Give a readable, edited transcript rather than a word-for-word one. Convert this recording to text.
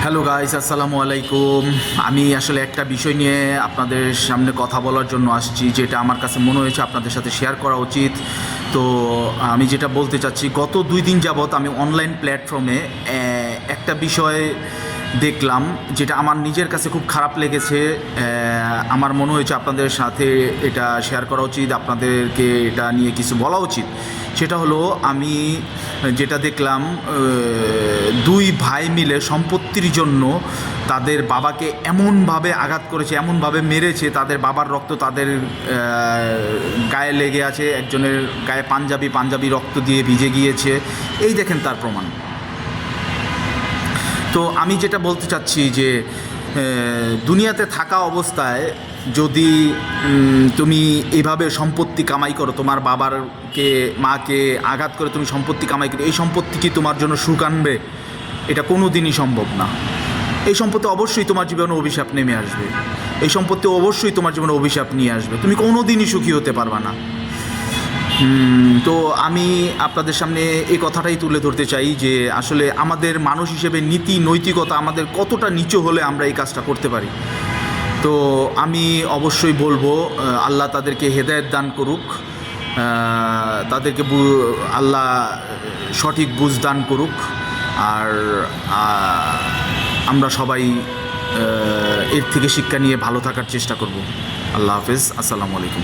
Hello guys, আসসালামু আলাইকুম। আমি আসলে একটা বিষয় নিয়ে আপনাদের সামনে কথা বলার জন্য আসছি, যেটা আমার কাছে মনে হয়েছে আপনাদের সাথে শেয়ার করা উচিত। তো আমি যেটা বলতে চাচ্ছি, গত 2 দিন যাবৎ আমি অনলাইন প্ল্যাটফর্মে একটা বিষয় দেখলাম, যেটা আমার নিজের কাছে খুব খারাপ লেগেছে। আমার মনে হয়েছে আপনাদের সাথে এটা শেয়ার করা উচিত, আপনাদেরকে এটা নিয়ে কিছু বলা উচিত। সেটা হলো, আমি যেটা দেখলাম, দুই ভাই মিলে সম্পত্তির জন্য তাদের বাবাকে এমনভাবে আঘাত করেছে, এমনভাবে মেরেছে, তাদের বাবার রক্ত তাদের গায়ে লেগে আছে, একজনের গায়ে পাঞ্জাবি রক্ত দিয়ে ভিজে গিয়েছে। এই দেখেন তার প্রমাণ। তো আমি যেটা বলতে চাচ্ছি যে দুনিয়াতে থাকা অবস্থায় যদি তুমি এইভাবে সম্পত্তি কামাই করো, তোমার বাবারকে মাকে আঘাত করে তুমি সম্পত্তি কামাই করো, এই সম্পত্তি কি তোমার জন্য সুখ আনবে? এটা কোনো দিনই সম্ভব না। এই সম্পত্তি অবশ্যই তোমার জীবনে অভিশাপ নেমে আসবে, এই সম্পত্তি অবশ্যই তোমার জীবনে অভিশাপ নিয়ে আসবে, তুমি কোনো দিনই সুখী হতে পারবে না। তো আমি আপনাদের সামনে এই কথাটাই তুলে ধরতে চাই যে আসলে আমাদের মানুষ হিসেবে নীতি নৈতিকতা আমাদের কতটা নিচু হলে আমরা এই কাজটা করতে পারি। তো আমি অবশ্যই বলবো, আল্লাহ তাদেরকে হেদায়েত দান করুক, তাদেরকে আল্লাহ সঠিক বুঝ দান করুক। আর আমরা সবাই এর থেকে শিক্ষা নিয়ে ভালো থাকার চেষ্টা করব। আল্লাহ হাফেজ, আসসালামু আলাইকুম।